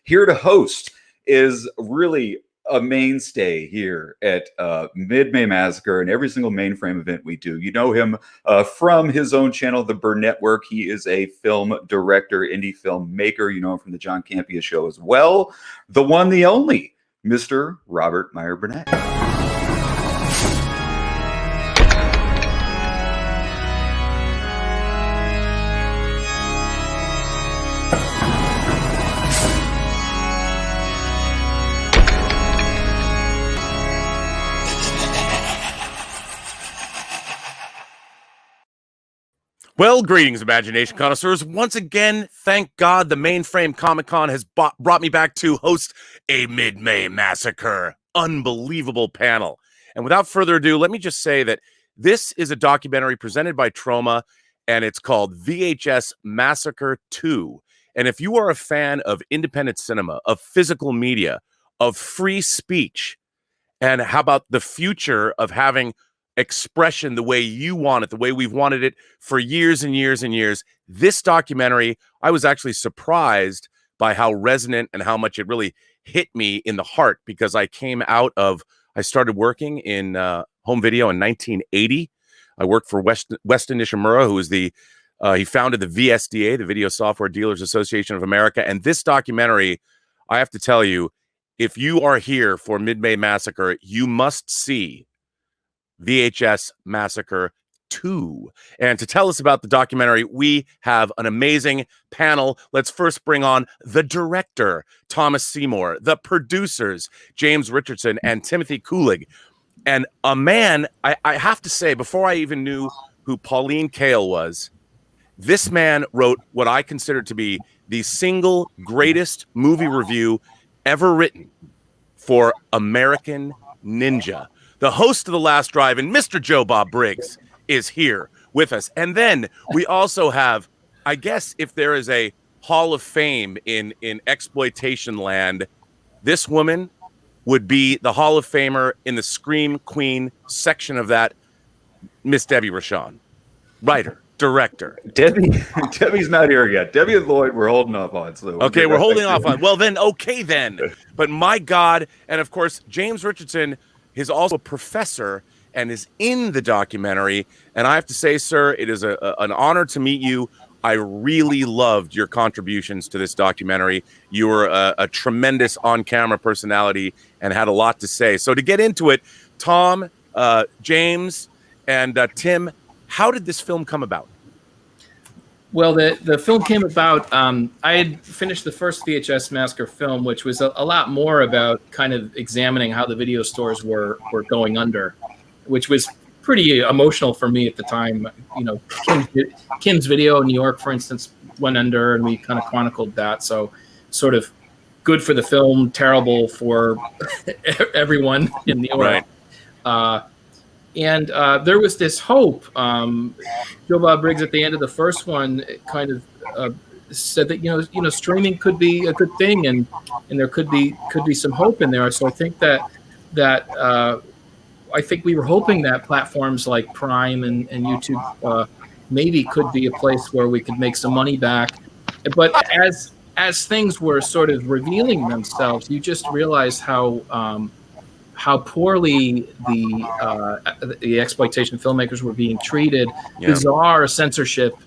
Here to host is really a mainstay here at Mid May Massacre and every single mainframe event we do. You know him from his own channel, the Burnett Work. He is a film director, indie film maker. You know him from the John Campea show as well. The one, the only, Mr. Robert Meyer Burnett. Well, greetings, imagination connoisseurs. Once again, thank God the Mainframe Comic-Con has brought me back to host a Mid May Massacre unbelievable panel. And without further ado, let me just say that this is a documentary presented by Troma, and it's called VHS Massacre Too. And if you are a fan of independent cinema, of physical media, of free speech, and how about the future of having expression the way you want it, the way we've wanted it for years and years and years. This documentary, I was actually surprised by how resonant and how much it really hit me in the heart, because I started working in home video in 1980. I worked for Weston Nishimura, who was he founded the VSDA, the Video Software Dealers Association of America. And this documentary, I have to tell you, if you are here for Mid May Massacre, you must see VHS Massacre 2. And to tell us about the documentary, we have an amazing panel. Let's first bring on the director, Thomas Seymour, the producers, James Richardson and Timothy Kulig. And a man, I have to say, before I even knew who Pauline Kael was, this man wrote what I consider to be the single greatest movie review ever written for American Ninja. The host of The Last Drive-In, Mr. Joe Bob Briggs, is here with us. And then we also have, I guess if there is a Hall of Fame in exploitation land, this woman would be the Hall of Famer in the Scream Queen section of that, Miss Debbie Rochon. Writer, director. Debbie's not here yet. Debbie and Lloyd, we're holding off on. So okay, we're holding off on. Well, then, okay, then. But my God, and of course, James Richardson is also a professor and is in the documentary. And I have to say, sir, it is an honor to meet you. I really loved your contributions to this documentary. You were a tremendous on-camera personality and had a lot to say. So to get into it, Tom, James, and Tim, how did this film come about? Well, the film came about, I had finished the first VHS Massacre film, which was a lot more about kind of examining how the video stores were going under, which was pretty emotional for me at the time. You know, Kim's Video in New York, for instance, went under, and we kind of chronicled that. So sort of good for the film, terrible for everyone in New York. Right. And there was this hope. Joe Bob Briggs at the end of the first one kind of said that you know streaming could be a good thing, and there could be some hope in there. So I think that I think we were hoping that platforms like Prime and YouTube maybe could be a place where we could make some money back. But as things were sort of revealing themselves, you just realized how poorly the exploitation filmmakers were being treated, bizarre censorship,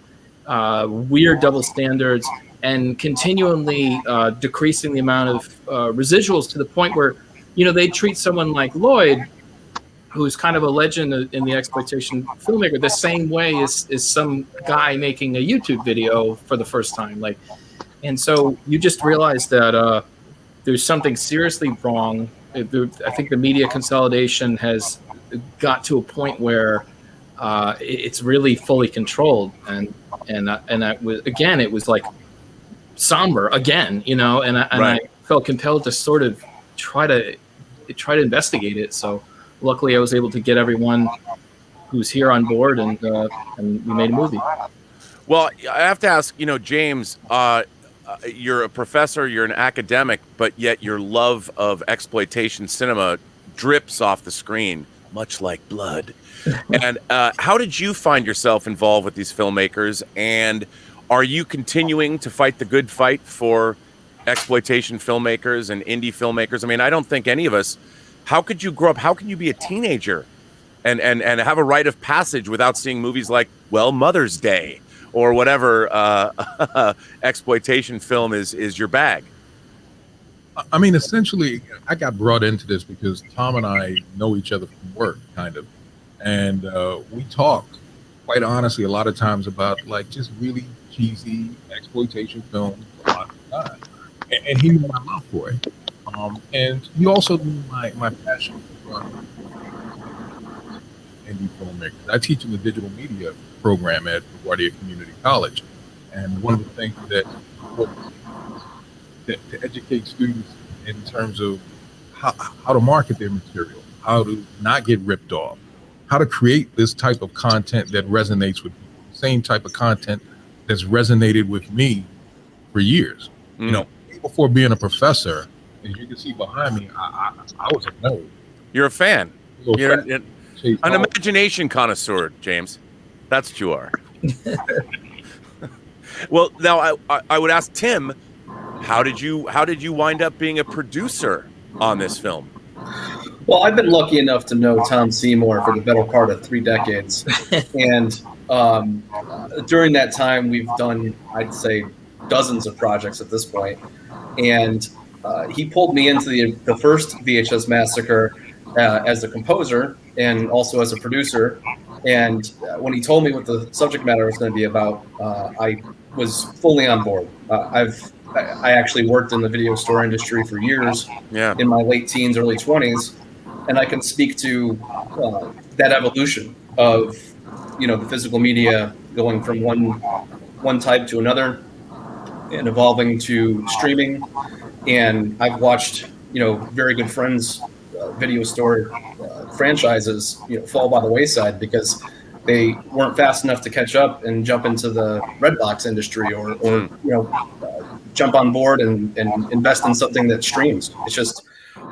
weird double standards, and continually decreasing the amount of residuals to the point where, you know, they treat someone like Lloyd, who's kind of a legend in the exploitation filmmaker, the same way as some guy making a YouTube video for the first time. And so you just realize that there's something seriously wrong. I think the media consolidation has got to a point where it's really fully controlled, and that was, again, it was like somber again, you know, and I felt compelled to sort of try to investigate it. So luckily, I was able to get everyone who's here on board, and we made a movie. Well, I have to ask, you know, James, you're a professor, you're an academic, but yet your love of exploitation cinema drips off the screen, much like blood. And how did you find yourself involved with these filmmakers? And are you continuing to fight the good fight for exploitation filmmakers and indie filmmakers. I mean, I don't think any of us. How could you grow up? How can you be a teenager and have a rite of passage without seeing movies like, well, Mother's Day or whatever exploitation film is your bag? I mean, essentially, I got brought into this because Tom and I know each other from work, kind of, and we talk quite honestly a lot of times about like just really cheesy exploitation films a lot of the time. And he knew my love for it, and he also knew my passion for indie filmmakers. I teach in the digital media program at LaGuardia Community College, and one of the things that to educate students in terms of how to market their material, how to not get ripped off, how to create this type of content that resonates with people, the same type of content that's resonated with me for years. You know, before being a professor, as you can see behind me, I was a nerd. You're a fan. You're an Oh. imagination connoisseur, James. That's what you are. Well, now I would ask Tim, how did you wind up being a producer on this film? Well, I've been lucky enough to know Tom Seymour for the better part of 3 decades. And during that time, we've done, I'd say, dozens of projects at this point. And he pulled me into the first VHS Massacre as a composer and also as a producer. And when he told me what the subject matter was going to be about, I was fully on board. I actually worked in the video store industry for years, in my late teens, early 20s, and I can speak to that evolution of, the physical media going from one type to another and evolving to streaming. And I've watched, very good friends' video store franchises, fall by the wayside because they weren't fast enough to catch up and jump into the red box industry or jump on board and invest in something that streams. It's just,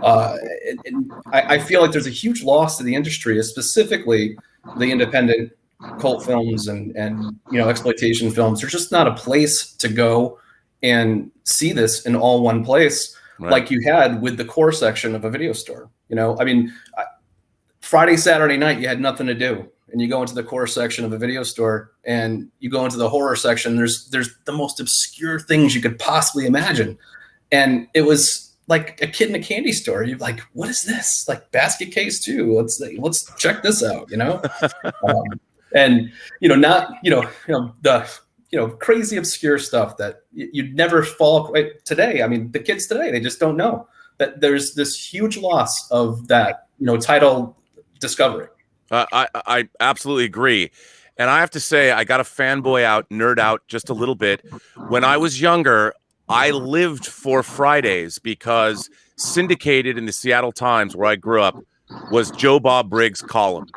I feel like there's a huge loss to the industry, specifically the independent cult films and exploitation films. There's just not a place to go and see this in all one place, like you had with the core section of a video store. Friday, Saturday night, you had nothing to do. And you go into the core section of a video store and you go into the horror section. There's the most obscure things you could possibly imagine. And it was like a kid in a candy store. You're like, what is this? Like Basket Case 2. Let's check this out, and not the crazy obscure stuff that you'd never fall today. I mean, the kids today, they just don't know that there's this huge loss of that, title discovery. I absolutely agree. And I have to say, I got to nerd out just a little bit. When I was younger, I lived for Fridays because syndicated in the Seattle Times, where I grew up, was Joe Bob Briggs' column,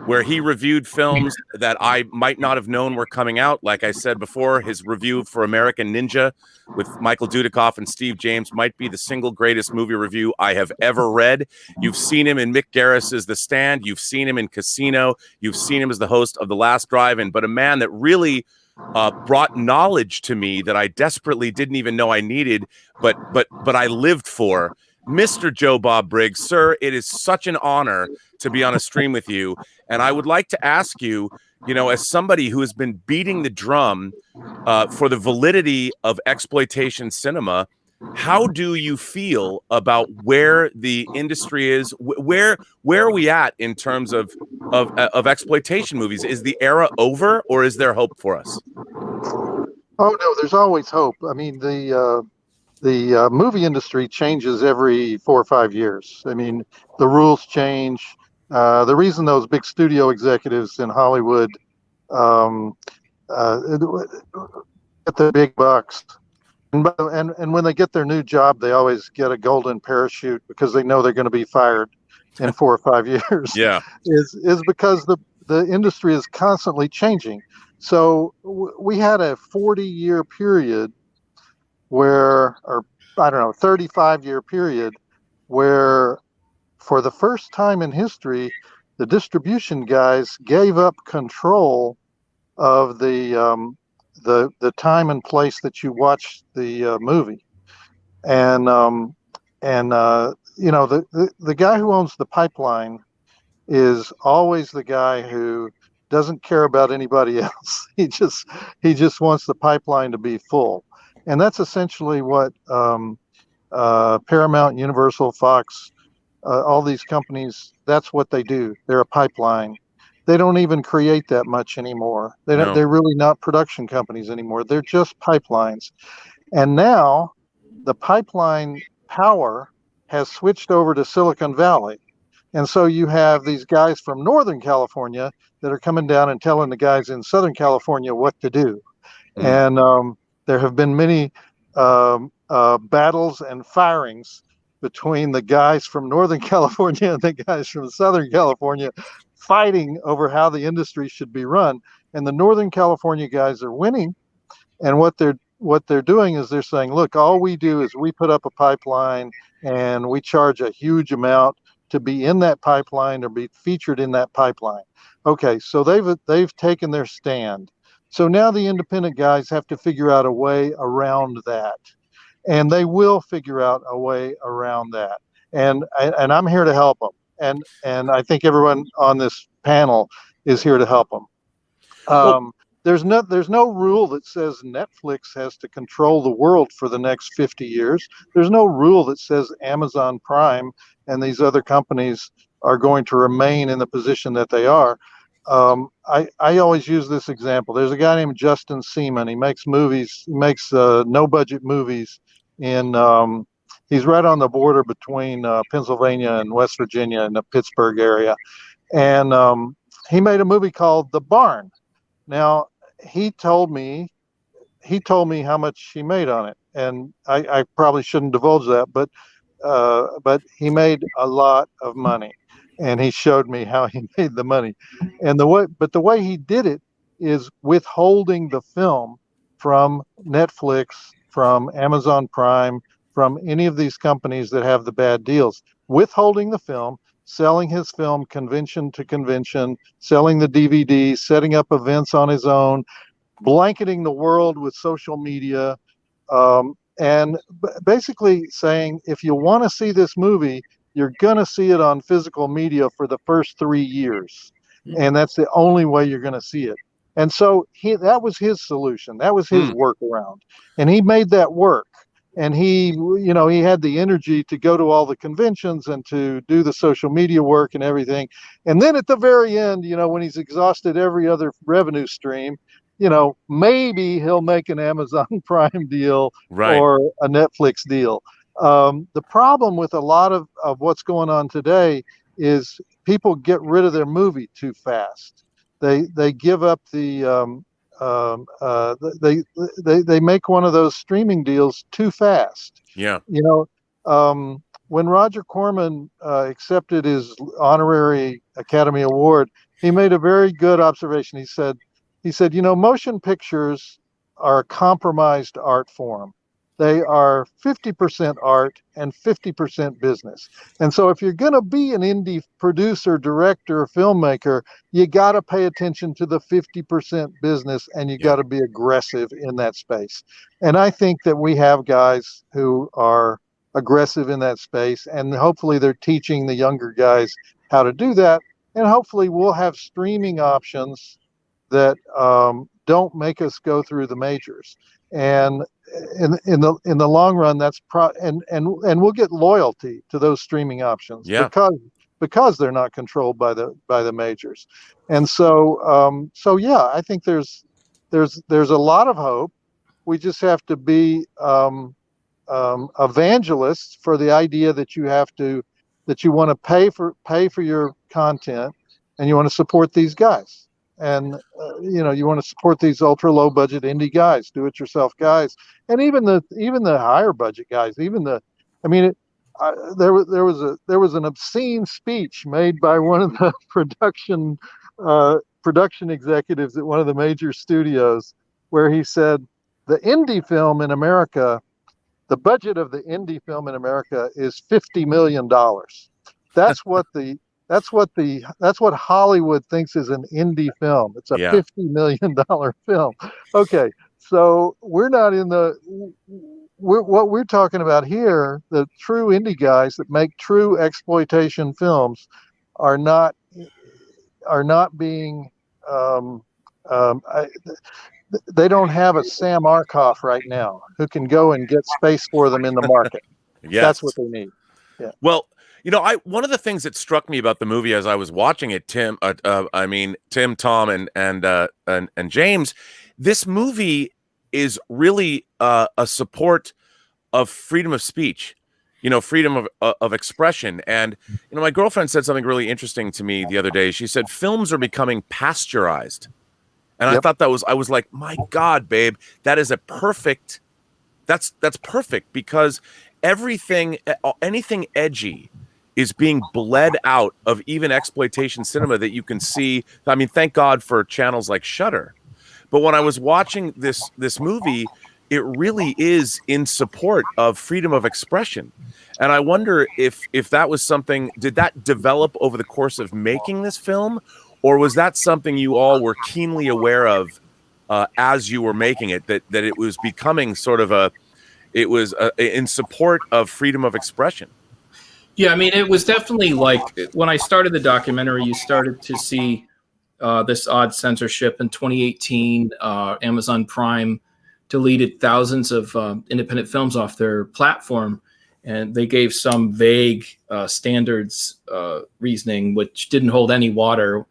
where he reviewed films that I might not have known were coming out. Like I said before, his review for American Ninja with Michael Dudikoff and Steve James might be the single greatest movie review I have ever read. You've seen him in Mick Garris's The Stand. You've seen him in Casino. You've seen him as the host of The Last Drive-In. But a man that really brought knowledge to me that I desperately didn't even know I needed, but I lived for. Mr. Joe Bob Briggs, sir, it is such an honor to be on a stream with you. And I would like to ask you, as somebody who has been beating the drum for the validity of exploitation cinema, how do you feel about where the industry is? Where are we at in terms of exploitation movies? Is the era over, or is there hope for us? Oh, no, there's always hope. I mean, the movie industry changes every 4 or 5 years. I mean, the rules change. The reason those big studio executives in Hollywood get the big bucks, and when they get their new job, they always get a golden parachute because they know they're going to be fired in 4 or 5 years. Yeah, is because the industry is constantly changing. So we had a 40-year period where, or I don't know, 35-year period where for the first time in history, the distribution guys gave up control of the time and place that you watch the movie. and the guy who owns the pipeline is always the guy who doesn't care about anybody else. He just wants the pipeline to be full, and that's essentially what Paramount, Universal, Fox, all these companies. That's what they do. They're a pipeline. They don't even create that much anymore. They're really not production companies anymore. They're just pipelines. And now the pipeline power has switched over to Silicon Valley. And so you have these guys from Northern California that are coming down and telling the guys in Southern California what to do. And there have been many battles and firings between the guys from Northern California and the guys from Southern California, fighting over how the industry should be run. And the Northern California guys are winning. And what they're doing is they're saying, look, all we do is we put up a pipeline and we charge a huge amount to be in that pipeline or be featured in that pipeline. Okay, so they've taken their stand. So now the independent guys have to figure out a way around that. And they will figure out a way around that. And I'm here to help them. And I think everyone on this panel is here to help them. There's no rule that says Netflix has to control the world for the next 50 years. There's no rule that says Amazon Prime and these other companies are going to remain in the position that they are. I always use this example. There's a guy named Justin Seaman. He makes movies. He makes no budget movies he's right on the border between Pennsylvania and West Virginia in the Pittsburgh area. And he made a movie called The Barn. Now, he told me how much he made on it, and I probably shouldn't divulge that, but he made a lot of money, and he showed me how he made the money. And the way he did it is withholding the film from Netflix, from Amazon Prime, from any of these companies that have the bad deals, withholding the film, selling his film convention to convention, selling the DVDs, setting up events on his own, blanketing the world with social media, and basically saying, if you want to see this movie, you're going to see it on physical media for the first 3 years. And that's the only way you're going to see it. And so that was his solution. That was his workaround. And he made that work. And he had the energy to go to all the conventions and to do the social media work and everything. And then at the very end, when he's exhausted every other revenue stream, maybe he'll make an Amazon Prime deal or a Netflix deal. The problem with a lot of what's going on today is people get rid of their movie too fast. They give up the they make one of those streaming deals too fast. Yeah. When Roger Corman accepted his honorary Academy Award, he made a very good observation. He said, motion pictures are a compromised art form. They are 50% art and 50% business. And so if you're going to be an indie producer, director, filmmaker, you got to pay attention to the 50% business, and you got to be aggressive in that space. And I think that we have guys who are aggressive in that space, and hopefully they're teaching the younger guys how to do that. And hopefully we'll have streaming options that don't make us go through the majors. And in the long run, that's and we'll get loyalty to those streaming options because they're not controlled by the majors. And so I think there's a lot of hope. We just have to be evangelists for the idea that you want to pay for your content, and you want to support these guys. And you want to support these ultra low budget indie guys, do it yourself guys, and even the higher budget guys. There was an obscene speech made by one of the production executives at one of the major studios, where he said the budget of the indie film in America is $50 million. That's what Hollywood thinks is an indie film. It's a $50 million film. Okay, so we're not in what we're talking about here, the true indie guys that make true exploitation films are not being they don't have a Sam Arkoff right now who can go and get space for them in the market. Yes. That's what they need. Yeah. Well, one of the things that struck me about the movie as I was watching it, Tim, Tom, and James, this movie is really a support of freedom of speech, freedom of expression. And my girlfriend said something really interesting to me the other day. She said films are becoming pasteurized, and I thought I was like, my God, babe, that is that's perfect, because anything edgy is being bled out of even exploitation cinema that you can see. I mean, thank God for channels like Shudder. But when I was watching this movie, it really is in support of freedom of expression. And I wonder if that was something, did that develop over the course of making this film? Or was that something you all were keenly aware of as you were making it, that it was becoming sort of in support of freedom of expression? Yeah, I mean, it was definitely like when I started the documentary, you started to see this odd censorship in 2018. Amazon Prime deleted thousands of independent films off their platform, and they gave some vague standards reasoning, which didn't hold any water.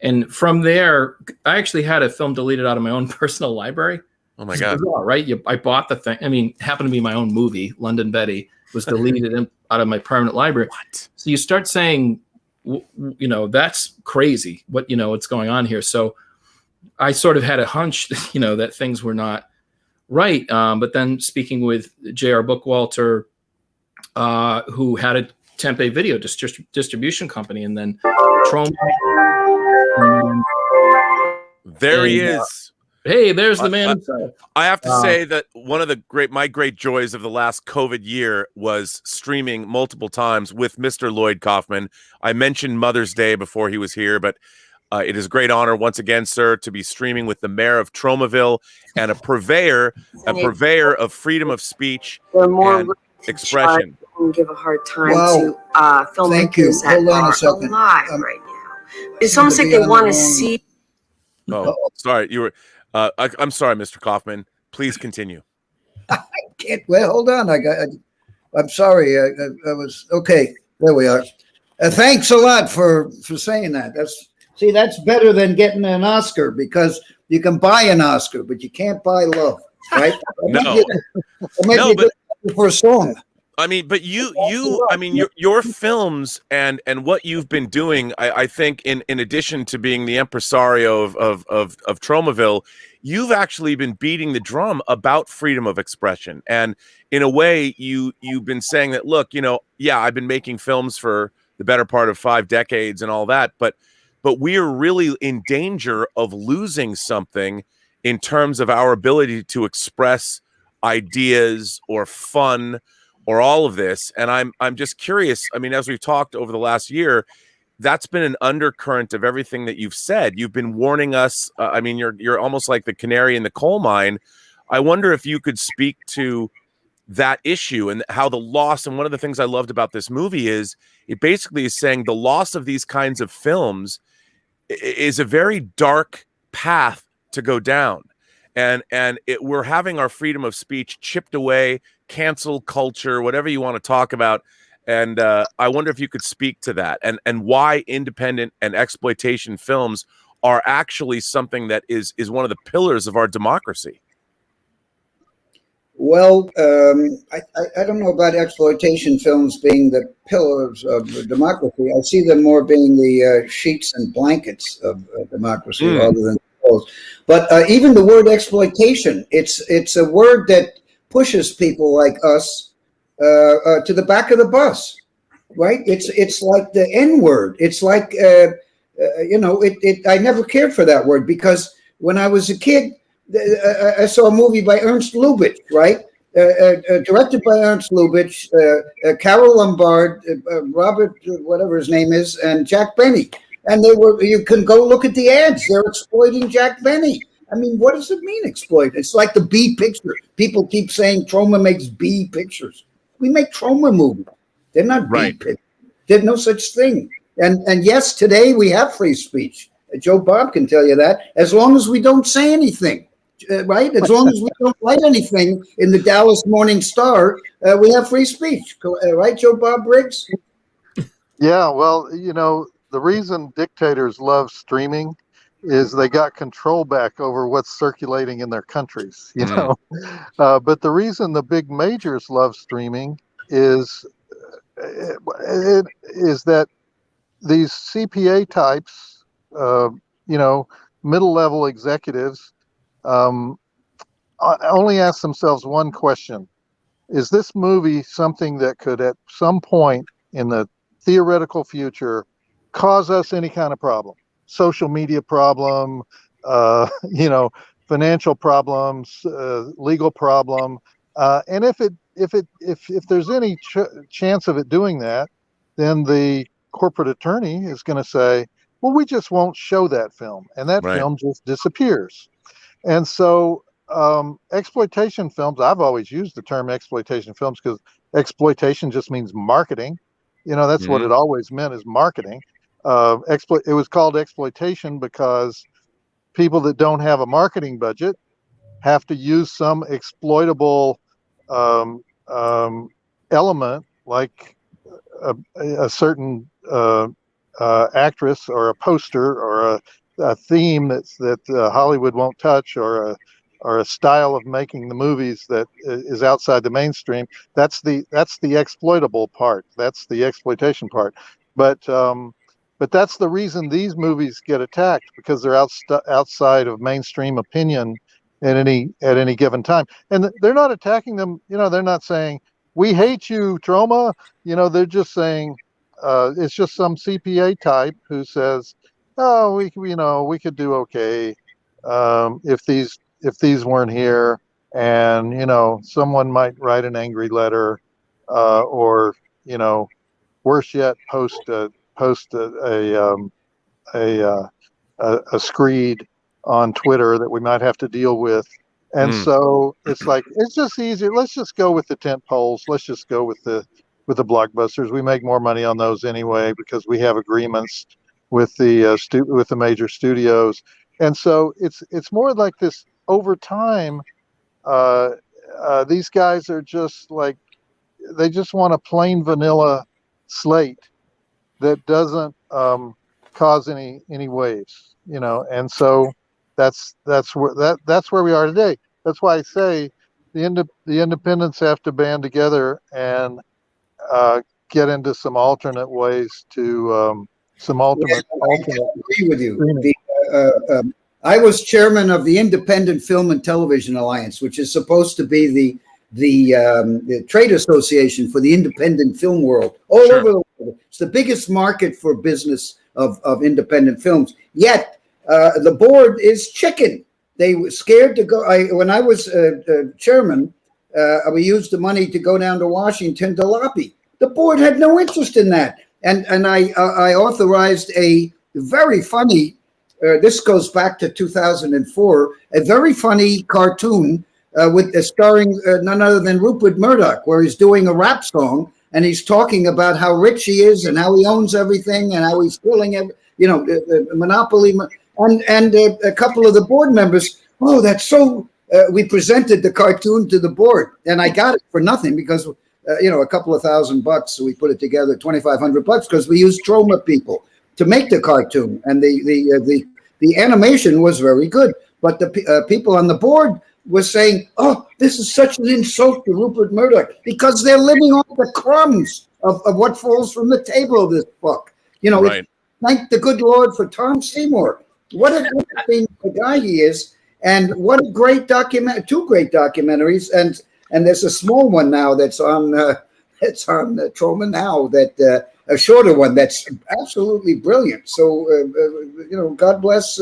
And from there, I actually had a film deleted out of my own personal library. Oh my God! Bizarre, right? I bought the thing. I mean, it happened to be my own movie, London Betty, was deleted out of my permanent library. What? So you start saying, that's crazy. What's going on here? So I sort of had a hunch, that things were not right. But then speaking with J.R. Bookwalter, who had a Tempe video distribution company, and then Troma. There he is. Hey, there's the man. I have to say that one of my great joys of the last COVID year was streaming multiple times with Mr. Lloyd Kaufman. I mentioned Mother's Day before he was here, but it is a great honor once again, sir, to be streaming with the mayor of Tromaville and a purveyor of freedom of speech and expression. And give a hard time to filmmakers that are alive right now. It's almost like they want to see. Oh, sorry, you were. I'm sorry, Mr. Kaufman. Please continue. I can't. Well, hold on. I'm sorry. I was okay. There we are. Thanks a lot for saying that. That's better than getting an Oscar, because you can buy an Oscar, but you can't buy love, right? No, but for a song. I mean, but your films and what you've been doing, I think, in addition to being the impresario of Tromaville, you've actually been beating the drum about freedom of expression. And in a way, you've been saying that, look, I've been making films for the better part of 5 decades and all that, but we are really in danger of losing something in terms of our ability to express ideas or fun or all of this. And I'm just curious. I mean, as we've talked over the last year, that's been an undercurrent of everything that you've said. You've been warning us. I mean, you're almost like the canary in the coal mine. I wonder if you could speak to that issue and how the loss. And one of the things I loved about this movie is it basically is saying the loss of these kinds of films is a very dark path to go down. And we're having our freedom of speech chipped away, cancel culture, whatever you want to talk about. And I wonder if you could speak to that and why independent and exploitation films are actually something that is one of the pillars of our democracy. Well, I don't know about exploitation films being the pillars of democracy. I see them more being the sheets and blankets of democracy rather than pillows. But even the word exploitation, it's a word that pushes people like us to the back of the bus, right? It's like the N word. It's like I never cared for that word, because when I was a kid, I saw a movie by Ernst Lubitsch, right? Directed by Ernst Lubitsch, Carol Lombard, Robert, whatever his name is, and Jack Benny. And you can go look at the ads. They're exploiting Jack Benny. I mean, what does it mean, exploit? It's like the B picture. People keep saying Troma makes B pictures. We make Troma movies. They're not B pictures. There's no such thing. And yes, today we have free speech. Joe Bob can tell you that, as long as we don't say anything, right? As long as we don't write anything in the Dallas Morning Star, we have free speech, right, Joe Bob Briggs? Yeah, well, you know, the reason dictators love streaming is they got control back over what's circulating in their countries, you know. But the reason the big majors love streaming is that these CPA types, you know, middle-level executives, only ask themselves one question: is this movie something that could, at some point in the theoretical future, cause us any kind of problem? Social media problem, you know, financial problems, legal problem, and if there's any chance of it doing that, then the corporate attorney is going to say, well, we just won't show that film, and that film just disappears. And so exploitation films, I've always used the term exploitation films because exploitation just means marketing. You know, that's what it always meant, is marketing. It was called exploitation because people that don't have a marketing budget have to use some exploitable element, like a certain actress or a poster or a theme that Hollywood won't touch, or a style of making the movies that is outside the mainstream. That's the exploitable part. That's the exploitation part. But that's the reason these movies get attacked, because they're outside of mainstream opinion at any given time. And they're not attacking them. You know, they're not saying, we hate you, Troma. You know, they're just saying, it's just some CPA type who says, oh, we could do okay if these weren't here, and you know, someone might write an angry letter, or you know, worse yet, post a screed on Twitter that we might have to deal with. And so it's like, it's just easier. Let's just go with the tent poles. Let's just go with the blockbusters. We make more money on those anyway because we have agreements with the major studios. And so it's more like this over time. These guys are just like, they just want a plain vanilla slate that doesn't cause any waves, you know. And so that's where we are today. That's why I say the independents have to band together and get into some alternate ways to I agree with you. I was chairman of the Independent Film and Television Alliance, which is supposed to be the trade association for the independent film world all over the world. It's the biggest market for business of independent films. Yet the board is chicken. They were scared to go. When I was chairman, we used the money to go down to Washington to lobby. The board had no interest in that, and I authorized a very funny. This goes back to 2004. A very funny cartoon with starring none other than Rupert Murdoch, where he's doing a rap song and he's talking about how rich he is and how he owns everything and how he's stealing monopoly. And a couple of the board members, oh, that's so. We presented the cartoon to the board, and I got it for nothing because a couple of $1,000. So we put it together, $2,500 because we used Troma people to make the cartoon, and the animation was very good. But the people on the board were saying, "Oh, this is such an insult to Rupert Murdoch because they're living off the crumbs of what falls from the table of this book." You know, right. Thank the good Lord for Tom Seymour. What a interesting guy he is, and what a great two great documentaries, and there's a small one now that's on Troma now, that a shorter one that's absolutely brilliant. So God bless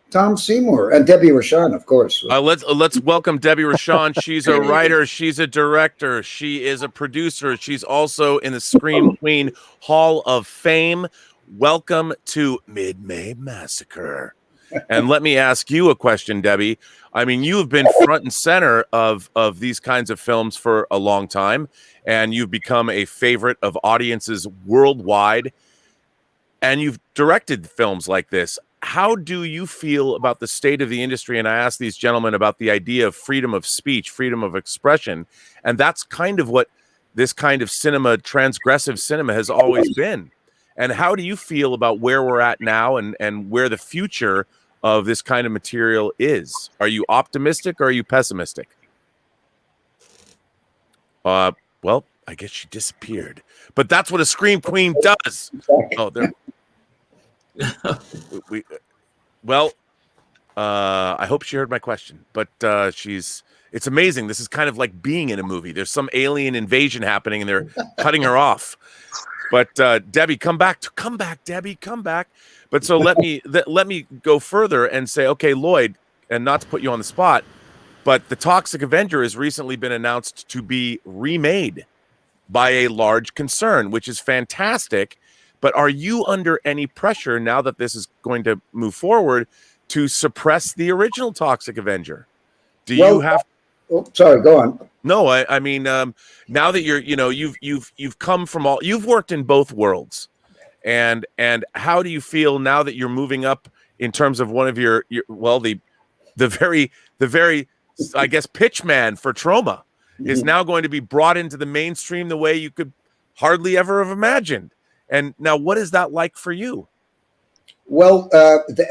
Tom Seymour and Debbie Rochon, of course. Let's welcome Debbie Rochon. She's a writer. She's a director. She is a producer. She's also in the Scream Queen Hall of Fame. Welcome to Mid May Massacre. And let me ask you a question, Debbie. I mean, you have been front and center of these kinds of films for a long time, and you've become a favorite of audiences worldwide, and you've directed films like this. How do you feel about the state of the industry? And I asked these gentlemen about the idea of freedom of speech, freedom of expression, and that's kind of what this kind of cinema, transgressive cinema, has always been. And how do you feel about where we're at now and where the future of this kind of material is? Are you optimistic or are you pessimistic? Well, I guess she disappeared, but that's what a Scream Queen does. Oh, there. I hope she heard my question, but it's amazing. This is kind of like being in a movie. There's some alien invasion happening and they're cutting her off. But Debbie, come back, Debbie, come back. But so let me go further and say, okay, Lloyd, and not to put you on the spot, but the Toxic Avenger has recently been announced to be remade by a large concern, which is fantastic. But are you under any pressure now that this is going to move forward to suppress the original Toxic Avenger? You have? Oh, sorry, go on. No, I mean, now that you've come from you've worked in both worlds, and how do you feel now that you're moving up in terms of one of your the very I guess pitchman for Trauma is now going to be brought into the mainstream the way you could hardly ever have imagined. And now, what is that like for you? Well,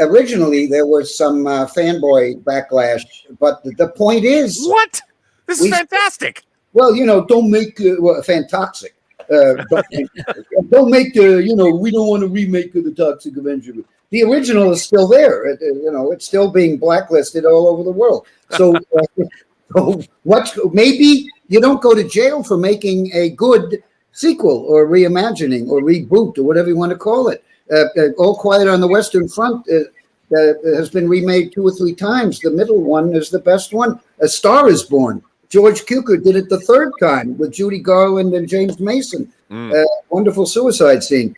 originally there was some fanboy backlash, but the point is, what? This is fantastic. Well, don't make fantastic. Don't make we don't want to remake the Toxic Avenger. The original is still there. It's still being blacklisted all over the world. So, maybe you don't go to jail for making a good sequel or reimagining or reboot or whatever you want to call it. All Quiet on the Western Front has been remade 2 or 3 times. The middle one is the best one. A Star is Born. George Cukor did it the 3rd time with Judy Garland and James Mason. Wonderful suicide scene.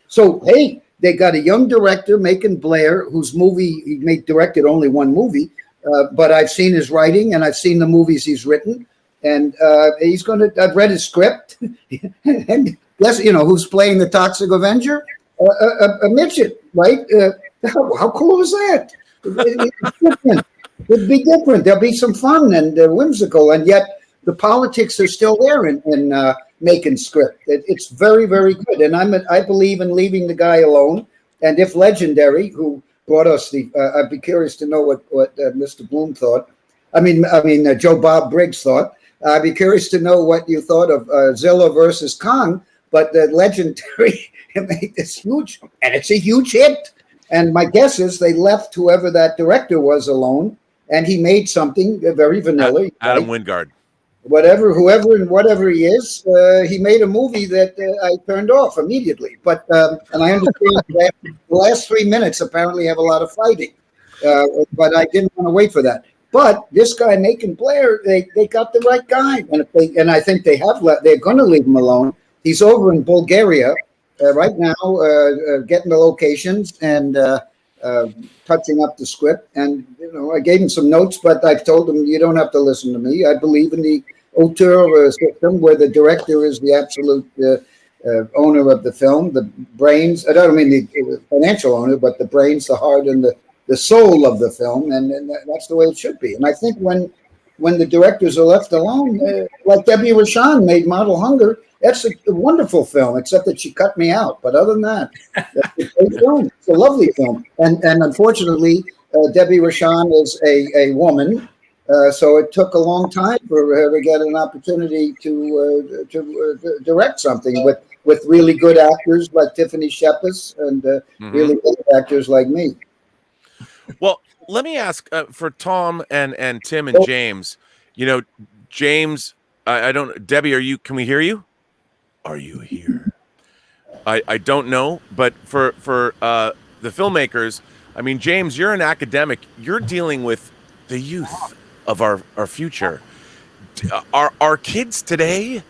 So hey, they got a young director, Macon Blair, whose movie he directed only one movie, but I've seen his writing and I've seen the movies he's written. And he's going to. I've read his script, and guess who's playing the Toxic Avenger? A midget, right? How cool is that? It'd be different. There'll be some fun and whimsical, and yet the politics are still there in making script. It's very, very good, and I believe in leaving the guy alone. And if Legendary, who brought us I'd be curious to know what Mr. Bloom thought. I mean, Joe Bob Briggs thought. I'd be curious to know what you thought of Zilla versus Kong, but the Legendary made this huge, and it's a huge hit. And my guess is they left whoever that director was alone, and he made something very vanilla. Adam Wingard. Whatever he is, he made a movie that I turned off immediately. But and I understand that the last 3 minutes apparently have a lot of fighting, but I didn't want to wait for that. But this guy, Macon Blair, they got the right guy, and I think they have they're going to leave him alone. He's over in Bulgaria right now, getting the locations and touching up the script. And I gave him some notes, but I've told him you don't have to listen to me. I believe in the auteur system, where the director is the absolute owner of the film, the brains. I don't mean the financial owner, but the brains, the heart, and the soul of the film, and that's the way it should be. And I think when the directors are left alone, like Debbie Rochon made Model Hunger, that's a wonderful film, except that she cut me out. But other than that, it's a great film. It's a lovely film. And unfortunately, Debbie Rochon is a woman, so it took a long time for her to get an opportunity to direct something with really good actors like Tiffany Shepis and really good actors like me. Well, let me ask for Tom and Tim and James. James, I don't. Debbie, can we hear you? Are you here? I don't know, but for the filmmakers, I mean, James, you're an academic. You're dealing with the youth of our future. Are kids today?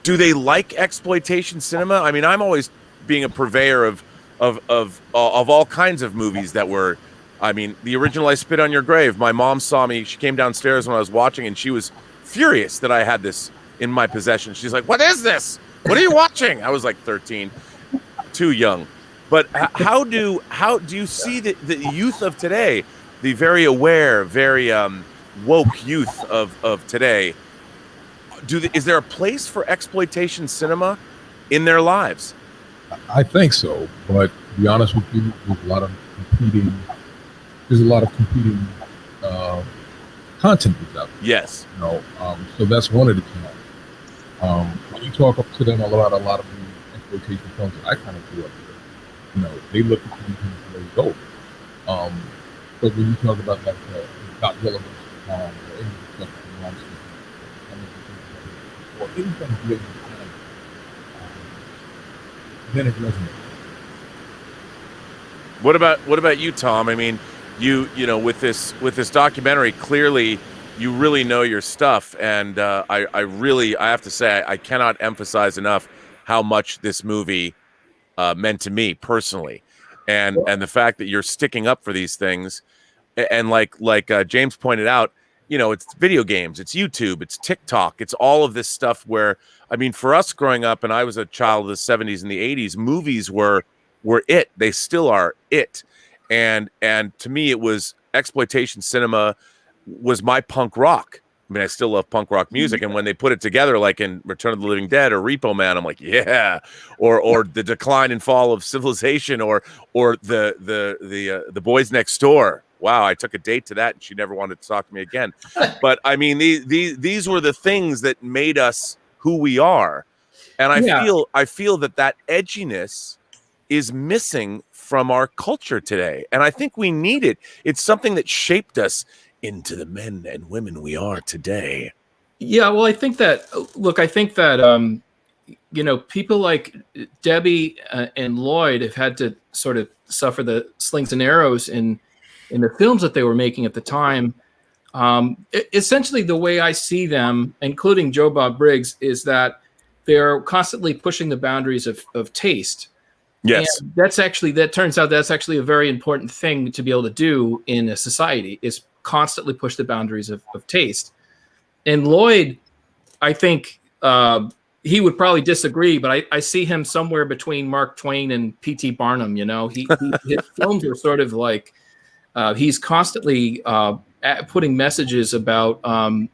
Do they like exploitation cinema? I mean, I'm always being a purveyor of of all kinds of movies that were. I mean, the original I Spit on Your Grave. My mom saw me. She came downstairs when I was watching, and she was furious that I had this in my possession. She's like, "What is this? What are you watching?" I was like 13, too young. But how do you see the youth of today, the very aware, very woke youth of today? Is there a place for exploitation cinema in their lives? I think so, but to be honest with you, there's a lot of competing content that's out there. Yes. You know, so that's one of the challenges. When you talk up to them a lot of the exploitation films that I kind of grew up with, you know, they look at things and they go. But when you talk about like Godzilla versus Kong or any stuff that monsters or anything related to that, then it resonates. What about you, Tom? I mean, you know, with this documentary, clearly you really know your stuff, and I have to say I cannot emphasize enough how much this movie meant to me personally, and the fact that you're sticking up for these things, and like James pointed out, you know, it's video games, it's YouTube, it's TikTok, it's all of this stuff where, I mean, for us growing up, and I was a child of the 70s and the 80s, movies were it. They still are it. And to me, it was exploitation cinema was my punk rock. I mean, I still love punk rock music. And when they put it together, like in Return of the Living Dead or Repo Man, I'm like, yeah. Or the decline and fall of civilization, or the Boys Next Door. Wow, I took a date to that and she never wanted to talk to me again. But I mean, these were the things that made us who we are. And I feel that edginess is missing from our culture today. And I think we need it. It's something that shaped us into the men and women we are today. Yeah, well, I think that you know, people like Debbie and Lloyd have had to sort of suffer the slings and arrows in the films that they were making at the time. Essentially, the way I see them, including Joe Bob Briggs, is that they're constantly pushing the boundaries of taste. Yes. And that turns out that's actually a very important thing to be able to do in a society, is constantly push the boundaries of taste. And Lloyd, I think he would probably disagree, but I see him somewhere between Mark Twain and P.T. Barnum. You know, his films are sort of like he's constantly putting messages about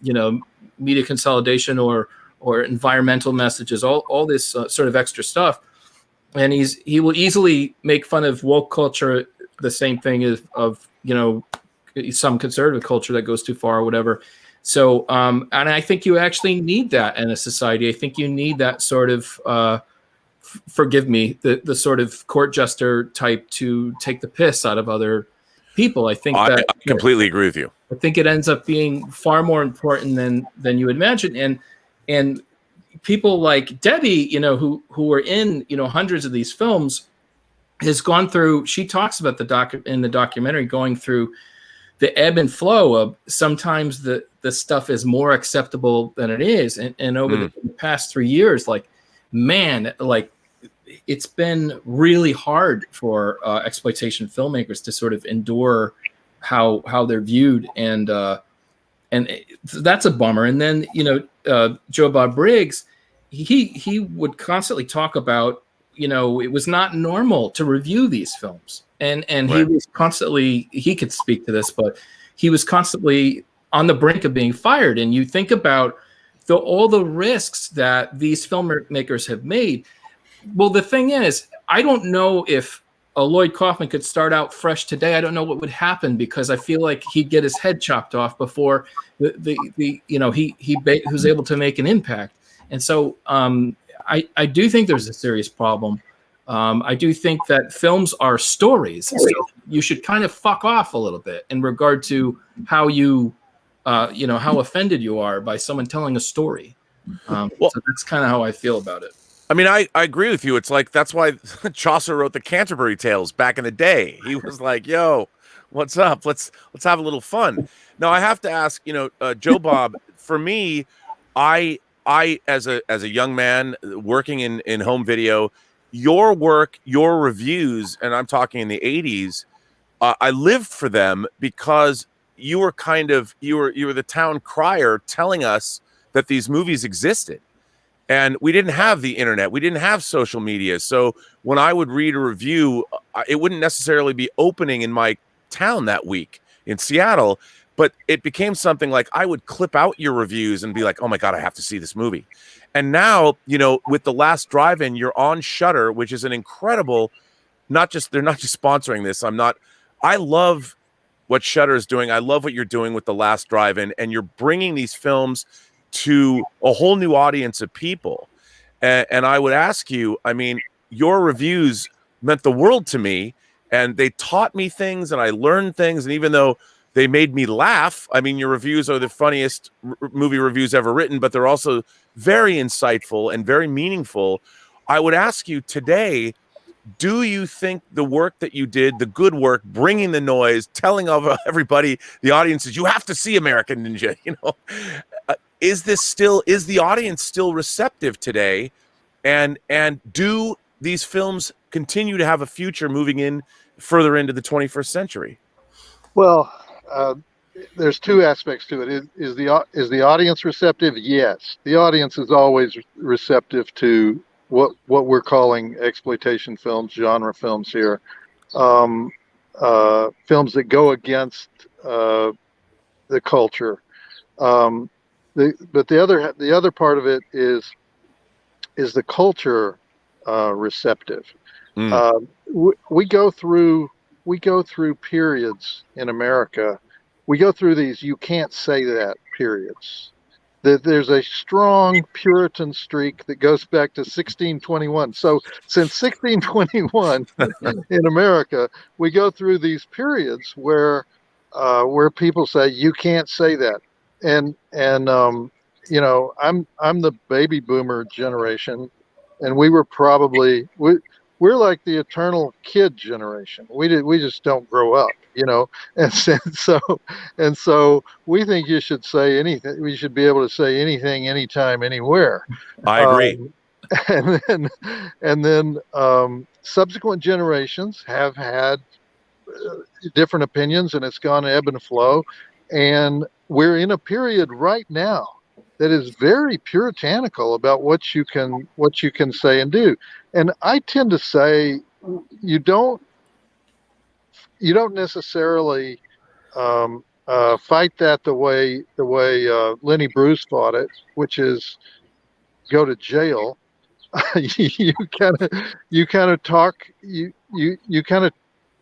you know, media consolidation or environmental messages, all this sort of extra stuff. And he will easily make fun of woke culture, the same thing as of, you know, some conservative culture that goes too far or whatever. So, and I think you actually need that in a society. I think you need that sort of, forgive me, the sort of court jester type to take the piss out of other people. I think I completely agree with you. I think it ends up being far more important than you would imagine. And people like Debbie, you know, who were in, you know, hundreds of these films, has gone through. She talks about in the documentary going through the ebb and flow of sometimes the stuff is more acceptable than it is, and over the past 3 years, like, man, like, it's been really hard for exploitation filmmakers to sort of endure how they're viewed, and that's a bummer. And then, you know, Joe Bob Briggs, he would constantly talk about, you know, it was not normal to review these films, and right. He was constantly, he could speak to this, but he was constantly on the brink of being fired. And you think about all the risks that these filmmakers have made. Well, the thing is, I don't know if Lloyd Kaufman could start out fresh today. I don't know what would happen, because I feel like he'd get his head chopped off before the you know, he was able to make an impact. And so I do think there's a serious problem. I do think that films are stories. So you should kind of fuck off a little bit in regard to how you know, how offended you are by someone telling a story. So that's kind of how I feel about it. I mean, I agree with you. It's like, that's why Chaucer wrote the Canterbury Tales back in the day. He was like, yo, what's up? Let's have a little fun. Now, I have to ask, you know, Joe Bob, for me, I as a young man working in home video, your work, your reviews, and I'm talking in the 80s, I lived for them because you were you were the town crier telling us that these movies existed. And we didn't have the internet. We didn't have social media. So when I would read a review, it wouldn't necessarily be opening in my town that week in Seattle, but it became something like I would clip out your reviews and be like, oh my God, I have to see this movie. And now, with The Last Drive-In, you're on Shudder, which is an incredible, they're not just sponsoring this. I love what Shudder is doing. I love what you're doing with The Last Drive-In, and you're bringing these films to a whole new audience of people. And I would ask you, your reviews meant the world to me, and they taught me things, and I learned things. And even though they made me laugh, your reviews are the funniest movie reviews ever written, but they're also very insightful and very meaningful. I would ask you today, do you think the work that you did, the good work, bringing the noise, telling everybody, the audiences, you have to see American Ninja, is the audience still receptive today? And do these films continue to have a future moving in further into the 21st century? Well, there's two aspects to it. Is the audience receptive? Yes. The audience is always receptive to what we're calling exploitation films, genre films here. Films that go against the culture. But the other part of it is the culture receptive. We go through periods in America. We go through these "you can't say that" periods. There's a strong Puritan streak that goes back to 1621. So since 1621 in America, we go through these periods where people say you can't say that. And I'm the baby boomer generation, and we were probably we're like the eternal kid generation. We just don't grow up, and so we think you should say anything. We should be able to say anything, anytime, anywhere. I agree. And then subsequent generations have had different opinions, and it's gone ebb and flow. And we're in a period right now that is very puritanical about what you can say and do. And I tend to say you don't necessarily fight that the way Lenny Bruce fought it, which is go to jail. you kind of talk. You kind of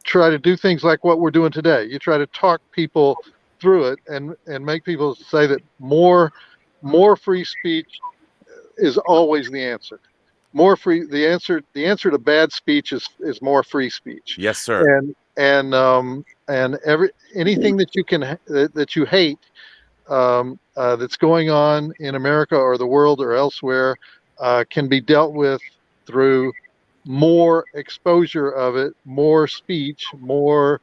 try to do things like what we're doing today. You try to talk people through it and make people say that more free speech is always the answer. The answer to bad speech is more free speech. Yes, sir. And anything that you hate that's going on in America or the world or elsewhere can be dealt with through more exposure of it, more speech, more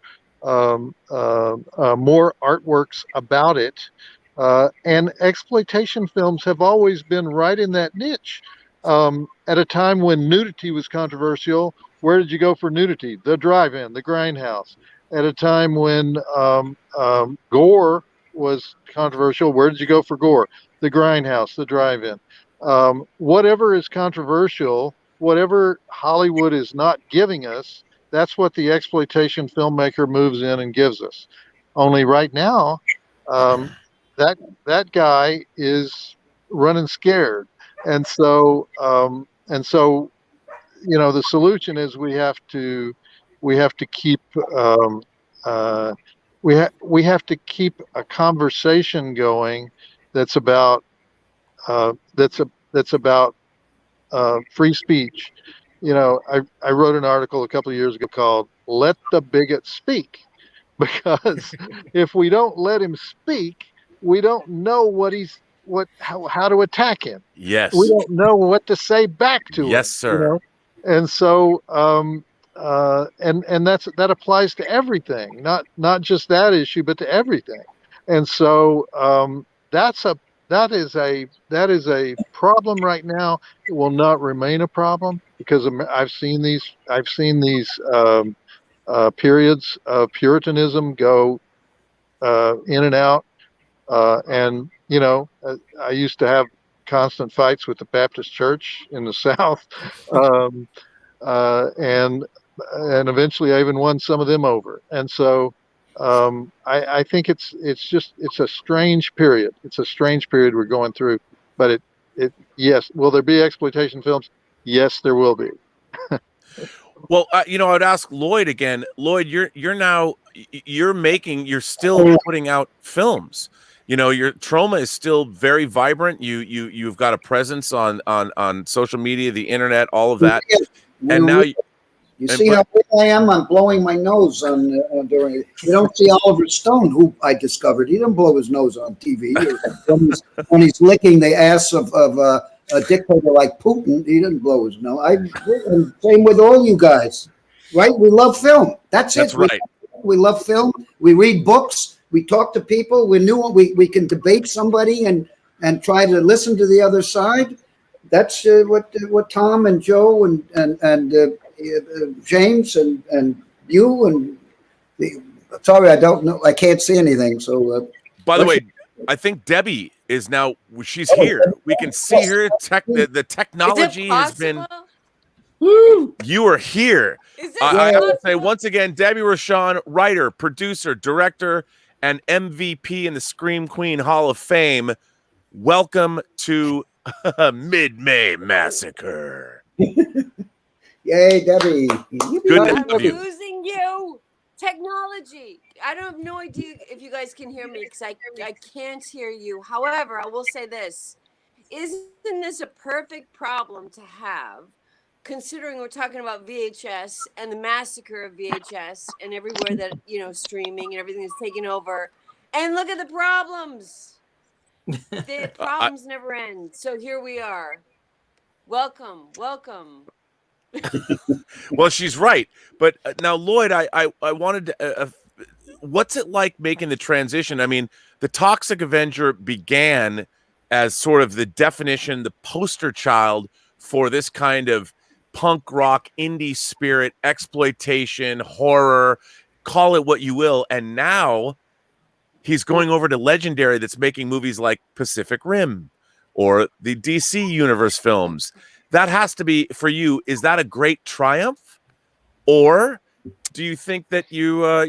artworks about it. And exploitation films have always been right in that niche. At a time when nudity was controversial, where did you go for nudity? The drive-in, the grindhouse. At a time when gore was controversial, where did you go for gore? The grindhouse, the drive-in. Whatever is controversial, whatever Hollywood is not giving us, that's what the exploitation filmmaker moves in and gives us. Only right now, that guy is running scared, and so the solution is we have to keep we have to keep a conversation going that's about free speech. I wrote an article a couple of years ago called "Let the Bigot Speak," because if we don't let him speak, we don't know how to attack him. Yes. We don't know what to say back to him. Yes, sir. And so and that applies to everything, not just that issue, but to everything. And so that's that is a problem right now. It will not remain a problem because I've seen these periods of Puritanism go in and out, and I used to have constant fights with the Baptist Church in the South, um, and eventually I even won some of them over. And so I think it's a strange period. It's a strange period we're going through. But yes, will there be exploitation films? Yes, there will be. Well, I would ask Lloyd again. Lloyd, you're still putting out films. Your Trauma is still very vibrant. You've got a presence on social media, the internet, all of that. And now you see how big I am? I'm blowing my nose during it. You don't see Oliver Stone, who I discovered. He didn't blow his nose on TV. when he's licking the ass of a dictator like Putin, he didn't blow his nose. And same with all you guys, right? We love film. That's it. Right. We love film. We read books. We talk to people. We can debate somebody and try to listen to the other side. That's what Tom and Joe and James and you and sorry, I don't know. I can't see anything. So by the way, I think Debbie is now. She's here. We can see her. The technology has been. Woo! You are here. I would say once again, Debbie Rochon, writer, producer, director, and MVP in the Scream Queen Hall of Fame. Welcome to Mid May Massacre. Yay, Debbie. Good I'm losing you. Technology. I don't have no idea if you guys can hear me because I can't hear you. However, I will say this. Isn't this a perfect problem to have, considering we're talking about VHS and the massacre of VHS and everywhere that, streaming and everything is taking over. And look at the problems. The problems never end. So here we are. Welcome. Well, she's right. But now, Lloyd, I wanted to, what's it like making the transition? I mean, the Toxic Avenger began as sort of the definition, the poster child for this kind of punk rock, indie spirit, exploitation, horror, call it what you will. And now he's going over to Legendary that's making movies like Pacific Rim or the DC Universe films. That has to be, for you, is that a great triumph? Or do you think that you're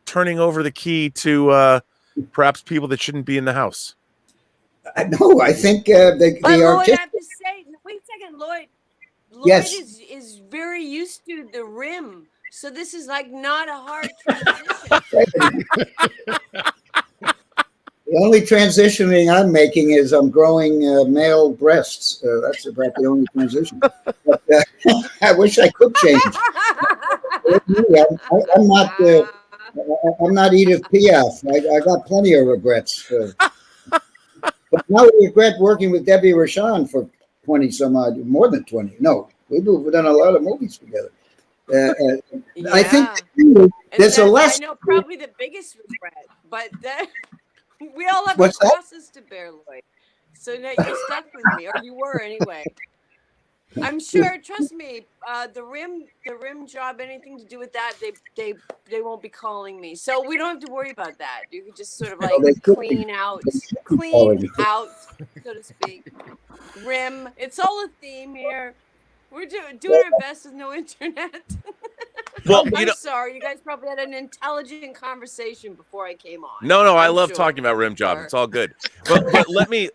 turning over the key to perhaps people that shouldn't be in the house? No, I think they are. Lloyd, I have to say, wait a second, Lloyd. Yes. is very used to the rim, so this is like not a hard transition. The only transitioning I'm making is I'm growing male breasts. That's about the only transition. But, I wish I could change. I'm not Edith Piaf. I got plenty of regrets. But now we regret working with Debbie Rochon for 20 some odd, more than 20. No, we've done a lot of movies together. I think there's a lesson. I know probably the biggest regret, but we all have crosses to bear, Lloyd. So now you're stuck with me, or you were anyway. I'm sure. Trust me. The rim job, anything to do with that, they won't be calling me. So we don't have to worry about that. You can just sort of like clean out, so to speak. Rim. It's all a theme here. We're doing our best with no internet. Well, I'm sorry. You guys probably had an intelligent conversation before I came on. No, I love talking about rim job. It's all good. But let me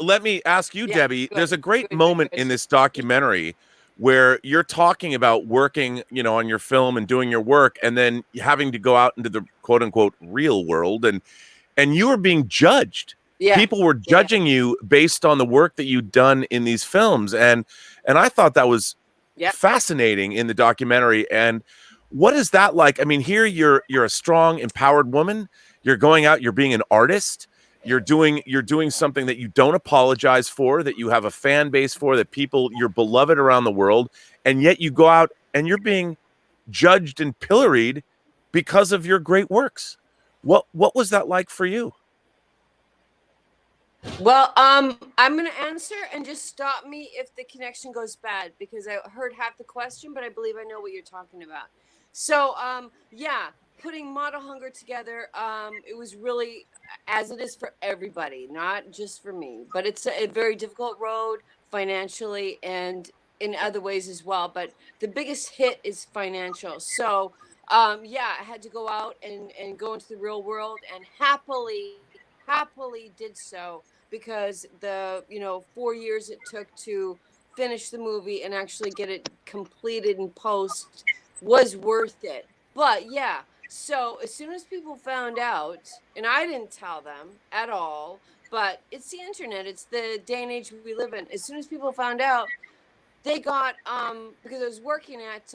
ask you, Debbie. There's a great moment in this documentary where you're talking about working, on your film and doing your work, and then having to go out into the quote unquote real world, and you were being judged. Yeah. People were judging you based on the work that you'd done in these films, and I thought that was fascinating in the documentary. And what is that like? I mean, here you're a strong, empowered woman. You're going out, you're being an artist. You're doing something that you don't apologize for, that you have a fan base for, that you're beloved around the world. And yet you go out and you're being judged and pilloried because of your great works. What was that like for you? Well, I'm going to answer and just stop me if the connection goes bad, because I heard half the question, but I believe I know what you're talking about. So, yeah, putting Model Hunger together, it was really, as it is for everybody, not just for me, but it's a very difficult road financially and in other ways as well. But the biggest hit is financial. So, yeah, I had to go out and go into the real world, and happily did so, because the 4 years it took to finish the movie and actually get it completed in post was worth it. But yeah, so as soon as people found out, and I didn't tell them at all, but it's the internet, it's the day and age we live in. As soon as people found out, they got because I was working at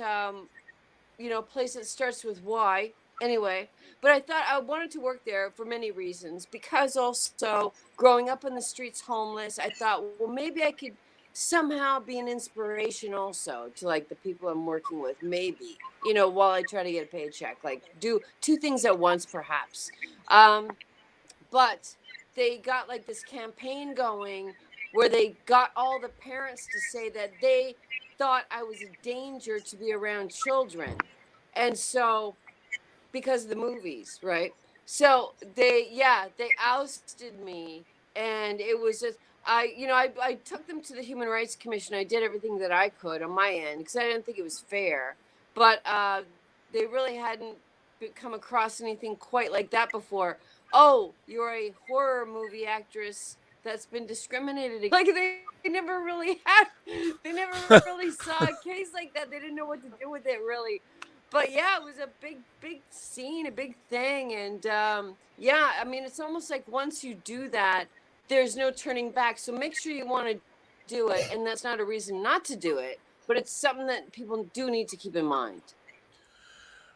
place that starts with Y. Anyway, but I thought I wanted to work there for many reasons, because also growing up in the streets homeless, I thought, well, maybe I could somehow be an inspiration also to like the people I'm working with, maybe, while I try to get a paycheck, like do two things at once, perhaps. But they got like this campaign going where they got all the parents to say that they thought I was a danger to be around children. And so, because of the movies, right? So they ousted me, and it was just, I took them to the Human Rights Commission. I did everything that I could on my end because I didn't think it was fair. But they really hadn't come across anything quite like that before. Oh, you're a horror movie actress that's been discriminated against. Like they never really they never really saw a case like that. They didn't know what to do with it, really. But yeah, it was a big scene, a big thing. And yeah, I mean, it's almost like once you do that, there's no turning back. So make sure you want to do it. And that's not a reason not to do it, but it's something that people do need to keep in mind.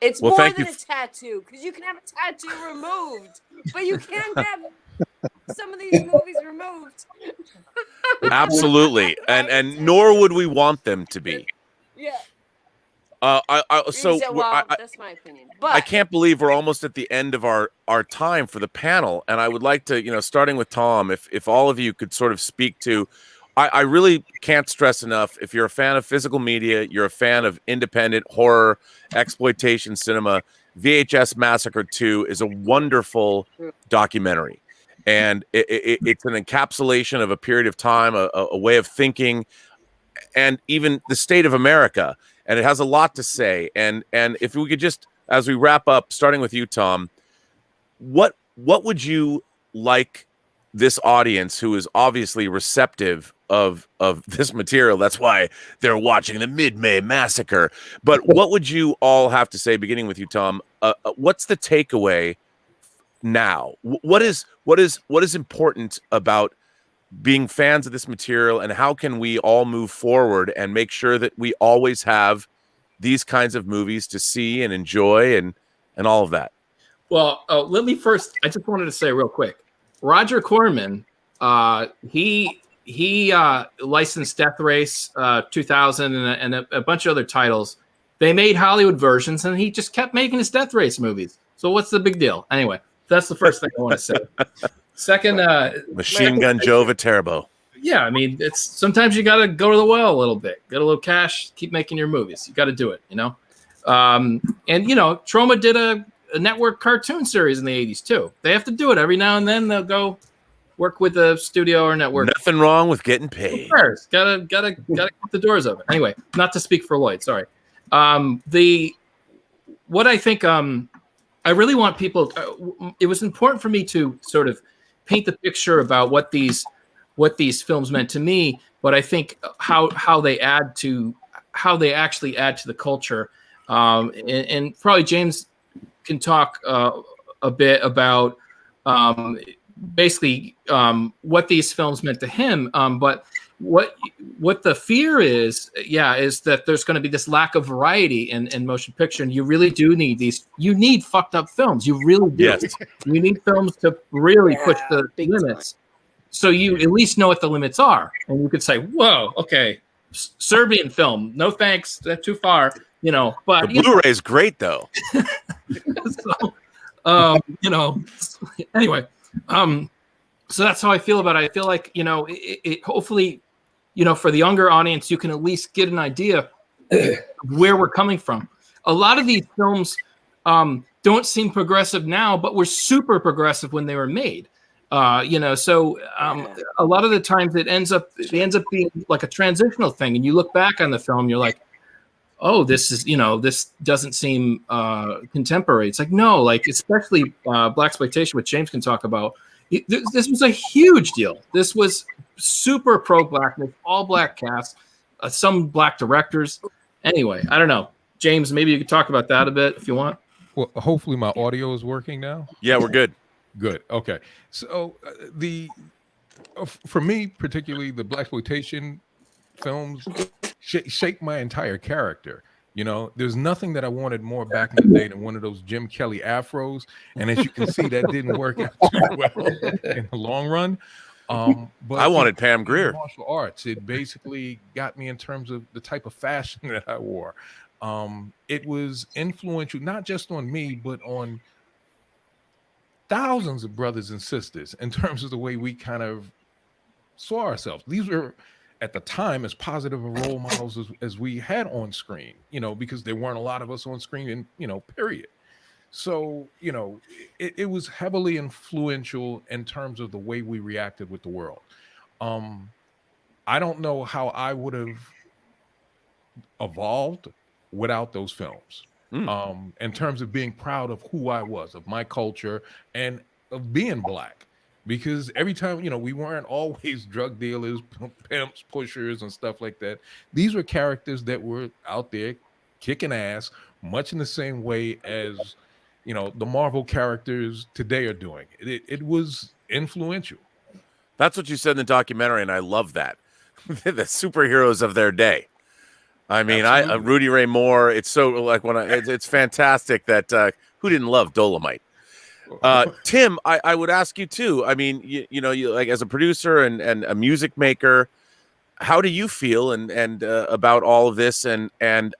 It's more than a tattoo, because you can have a tattoo removed, but you can't have some of these movies removed. Absolutely. And nor would we want them to be. Yeah. That's my opinion. But I can't believe we're almost at the end of our time for the panel, and I would like to, starting with Tom, if all of you could sort of speak to, I really can't stress enough, if you're a fan of physical media, you're a fan of independent horror, exploitation cinema, VHS Massacre 2 is a wonderful documentary, and it's an encapsulation of a period of time, a way of thinking, and even the state of America. And it has a lot to say. And if we could just, as we wrap up, starting with you, Tom, what would you like this audience, who is obviously receptive of this material, that's why they're watching the Mid May Massacre, but what would you all have to say, beginning with you, Tom? What's the takeaway now? What is important about being fans of this material, and how can we all move forward and make sure that we always have these kinds of movies to see and enjoy and all of that? Well, let me first, I just wanted to say real quick, Roger Corman, he licensed Death Race 2000 and a bunch of other titles. They made Hollywood versions, and he just kept making his Death Race movies. So what's the big deal? Anyway, that's the first thing I want to say. Second, Machine Gun Joe Viterbo. Yeah, I mean, it's sometimes you got to go to the well a little bit, get a little cash, keep making your movies. You got to do it, and Troma did a network cartoon series in the 80s too. They have to do it every now and then. They'll go work with a studio or network. Nothing wrong with getting paid. Gotta keep the doors open. Anyway, not to speak for Lloyd. Sorry. What I think I really want people. It was important for me to sort of paint the picture about what these films meant to me, but I think how they actually add to the culture. And probably James can talk a bit about basically what these films meant to him. But what the fear is that there's going to be this lack of variety in motion picture, and you really do need these. You need fucked up films. You really do. Yes. You need films to really push the limits, so you at least know what the limits are, and you could say, "Whoa, okay, Serbian film, no thanks, that's too far." But the Blu-ray is great though. So, anyway, So that's how I feel about it. I feel like, it hopefully, for the younger audience, you can at least get an idea of where we're coming from. A lot of these films don't seem progressive now, but were super progressive when they were made. So a lot of the times it ends up being like a transitional thing. And you look back on the film, you're like, oh, this doesn't seem contemporary. It's like, no, like especially blaxploitation, which James can talk about. This was a huge deal. This was super pro-blackness, all black cast, some black directors. Anyway, I don't know. James, maybe you could talk about that a bit if you want. Well, hopefully my audio is working now. Yeah, we're good. Good. Okay. So for me, particularly the blaxploitation films shaped my entire character. There's nothing that I wanted more back in the day than one of those Jim Kelly afros. And as you can see, that didn't work out too well in the long run. But I wanted Pam Grier. Martial arts, it basically got me in terms of the type of fashion that I wore. It was influential, not just on me, but on thousands of brothers and sisters in terms of the way we kind of saw ourselves. These were, at the time, as positive of role models as we had on screen, because there weren't a lot of us on screen, period. So, it was heavily influential in terms of the way we reacted with the world. I don't know how I would have evolved without those films. In terms of being proud of who I was, of my culture, and of being black. Because every time, we weren't always drug dealers, pimps, pushers, and stuff like that. These were characters that were out there kicking ass, much in the same way as, the Marvel characters today are doing. It was influential. That's what you said in the documentary, and I love that. The superheroes of their day. I mean, Rudy Ray Moore. It's so like it's fantastic that who didn't love Dolomite? Tim, I would ask you too. I mean, you like as a producer and a music maker, how do you feel and about all of this? And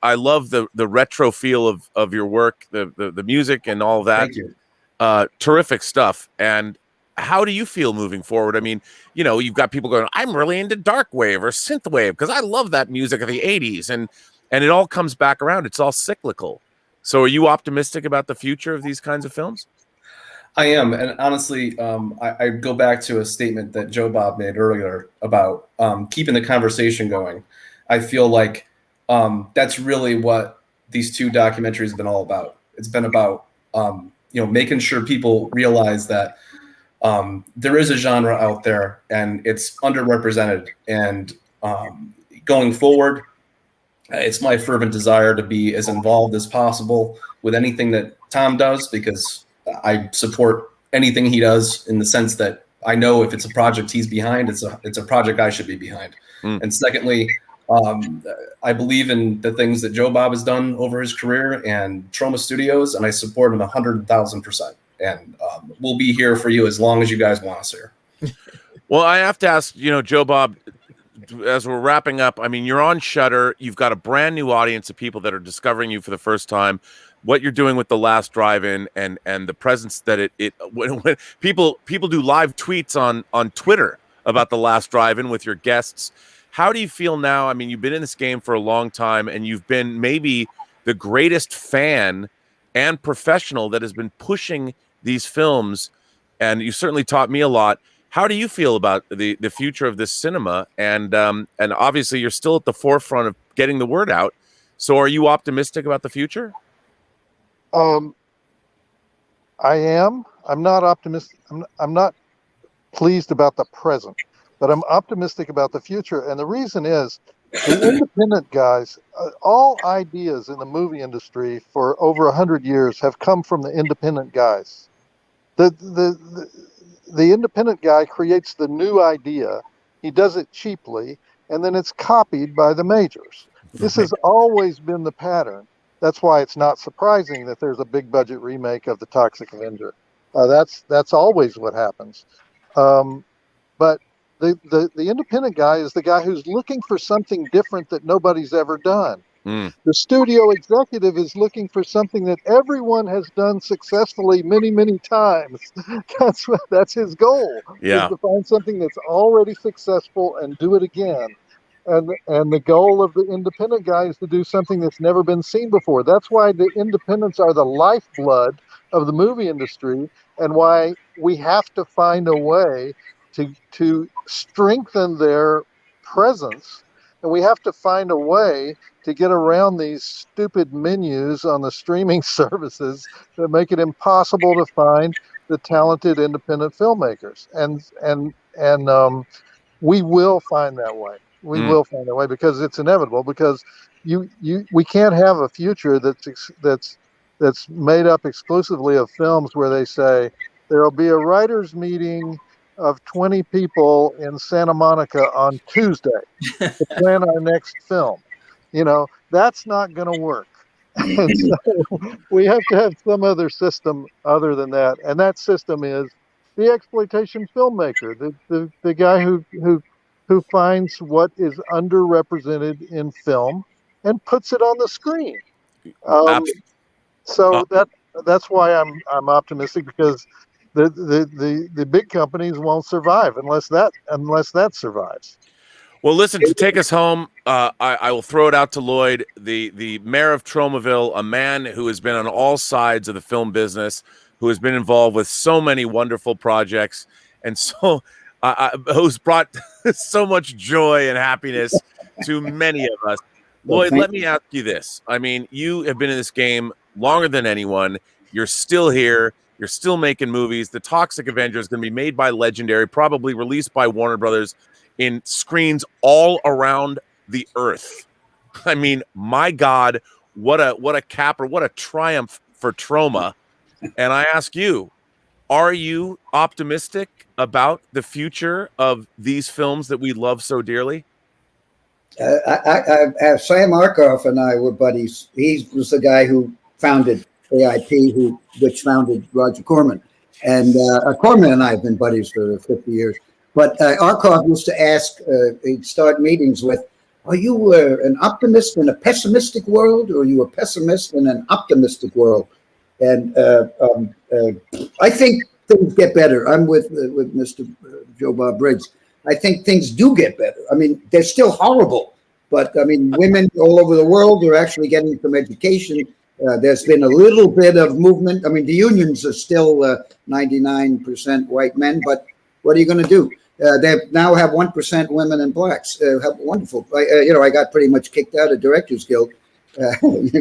I love the retro feel of your work, the music and all of that. Thank you. Terrific stuff. And how do you feel moving forward? I mean, you've got people going, I'm really into dark wave or synth wave because I love that music of the 80s. And it all comes back around. It's all cyclical. So are you optimistic about the future of these kinds of films? I am. And honestly, I go back to a statement that Joe Bob made earlier about keeping the conversation going. I feel like that's really what these two documentaries have been all about. It's been about, making sure people realize that there is a genre out there and it's underrepresented. And going forward, it's my fervent desire to be as involved as possible with anything that Tom does, because I support anything he does in the sense that I know if it's a project he's behind, it's a project I should be behind. And secondly, I believe in the things that Joe Bob has done over his career and Troma Studios, and I support him 100,000%. And we'll be here for you as long as you guys want us here. Well, I have to ask, Joe Bob, as we're wrapping up, I mean, you're on Shudder. You've got a brand new audience of people that are discovering you for the first time. What you're doing with The Last Drive-In and the presence that when people do live tweets on Twitter about The Last Drive-In with your guests. How do you feel now? I mean, you've been in this game for a long time, and you've been maybe the greatest fan and professional that has been pushing these films, and you certainly taught me a lot. How do you feel about the future of this cinema? And obviously, you're still at the forefront of getting the word out. So, are you optimistic about the future? I am. I'm not optimistic. I'm not pleased about the present, but I'm optimistic about the future. And the reason is the independent guys, all ideas in the movie industry for over 100 years have come from the independent guys. The independent guy creates the new idea. He does it cheaply, and then it's copied by the majors. This has always been the pattern. That's why it's not surprising that there's a big budget remake of The Toxic Avenger. That's always what happens. But the independent guy is the guy who's looking for something different that nobody's ever done. The studio executive is looking for something that everyone has done successfully many, many times. That's his goal. Yeah. Is to find something that's already successful and do it again. And the goal of the independent guy is to do something that's never been seen before. That's why the independents are the lifeblood of the movie industry, and why we have to find a way to strengthen their presence, and we have to find a way to get around these stupid menus on the streaming services that make it impossible to find the talented independent filmmakers. And we will find that way. We will find that way, because it's inevitable. Because we can't have a future that's made up exclusively of films where they say there'll be a writers' meeting of 20 people in Santa Monica on Tuesday to plan our next film. That's not going to work. And so we have to have some other system other than that. And that system is the exploitation filmmaker, the guy who finds what is underrepresented in film and puts it on the screen. So that's why I'm optimistic, because the big companies won't survive unless that survives. Well, listen, to take us home, I will throw it out to Lloyd, the mayor of Tromaville, a man who has been on all sides of the film business, who has been involved with so many wonderful projects, and so who's brought so much joy and happiness to many of us. Lloyd, let me ask you this. I mean, you have been in this game longer than anyone. You're still here. You're still making movies. The Toxic Avenger is going to be made by Legendary, probably released by Warner Brothers in screens all around the earth. I mean, my God, what a capper, what a triumph for Troma. And I ask you, are you optimistic about the future of these films that we love so dearly? Sam Arkoff and I were buddies. He was the guy who founded AIP, which founded Roger Corman. And Corman and I have been buddies for 50 years. But Arkoff used to ask, he'd start meetings with, are you an optimist in a pessimistic world, or are you a pessimist in an optimistic world? And I think things get better. I'm with Mr. Joe Bob Briggs. I think things do get better. I mean, they're still horrible, but I mean, women all over the world are actually getting some education. There's been a little bit of movement. I mean, the unions are still 99% white men, but what are you going to do? They now have 1% women and blacks. Wonderful. I got pretty much kicked out of Directors Guild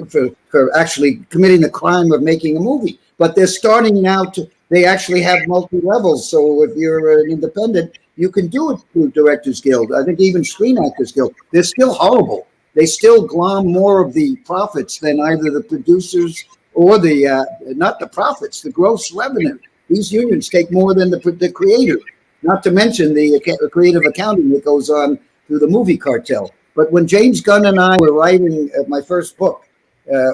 for actually committing the crime of making a movie. But they're starting now they actually have multi-levels. So if you're an independent, you can do it through Directors Guild. I think even Screen Actors Guild. They're still horrible. They still glom more of the profits than either the producers or not the profits, the gross revenue. These unions take more than the creator, not to mention the creative accounting that goes on through the movie cartel. But when James Gunn and I were writing my first book,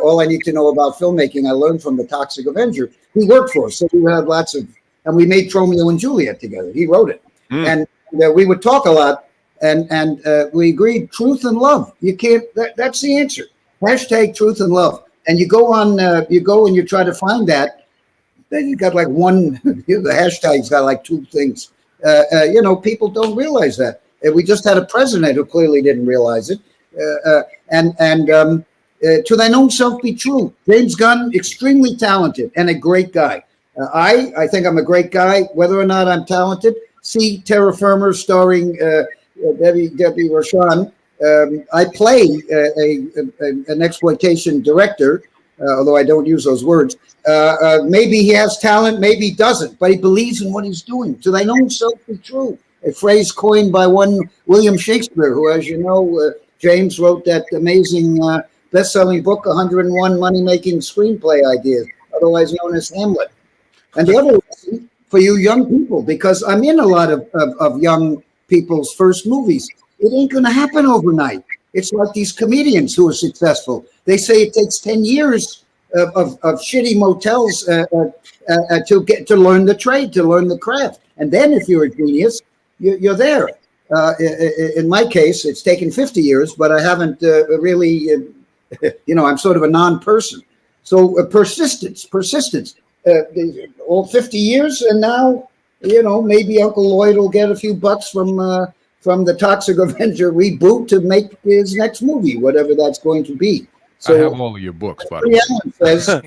All I Need to Know About Filmmaking, I learned from the Toxic Avenger. He worked for us, so we had and we made Romeo and Juliet together. He wrote it. And we would talk a lot, and we agreed, truth and love. You can't, that's the answer. Hashtag truth and love. And you go and you try to find that, then you got like the hashtag's got like two things. People don't realize that. We just had a president who clearly didn't realize it. To thine own self be true. James Gunn, extremely talented and a great guy. I think I'm a great guy, whether or not I'm talented. See Terra Firma starring Debbie Rochon. I play an exploitation director, although I don't use those words. Maybe he has talent, maybe he doesn't, but he believes in what he's doing. To thine own self be true. A phrase coined by one William Shakespeare, who, as you know, James wrote that amazing best-selling book, 101 money-making screenplay ideas, otherwise known as Hamlet. And the other lesson for you young people, because I'm in a lot of young people's first movies, it ain't going to happen overnight. It's like these comedians who are successful. They say it takes 10 years of shitty motels to learn the trade, to learn the craft. And then if you're a genius, you're there. In my case, it's taken 50 years, but I haven't really I'm sort of a non-person. So persistence. All 50 years, and now, maybe Uncle Lloyd will get a few bucks from the Toxic Avenger reboot to make his next movie, whatever that's going to be. So I have all of your books, by the way. Says,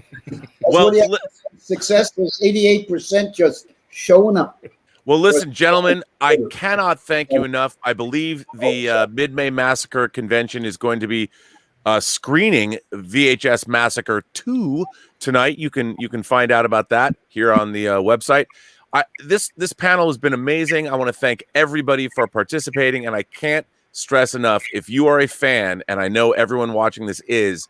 success is 88% just showing up. Well, listen, gentlemen, I cannot thank you enough. I believe the Mid May Massacre convention is going to be screening VHS Massacre 2 tonight. You can find out about that here on the website. This panel has been amazing. I want to thank everybody for participating, and I can't stress enough, if you are a fan, and I know everyone watching this is,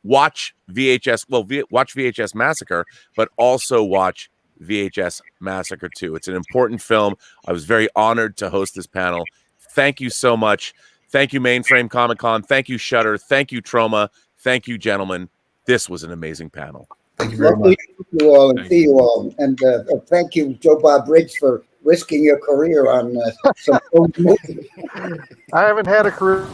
watch VHS Massacre, but also watch VHS Massacre 2. It's an important film. I was very honored to host this panel. Thank you so much. Thank you, Mainframe Comic Con. Thank you, Shudder. Thank you, Troma. Thank you, gentlemen. This was an amazing panel. Thank you very much. Thank you all and see you all. And thank you, Joe Bob Briggs, for risking your career on some. I haven't had a career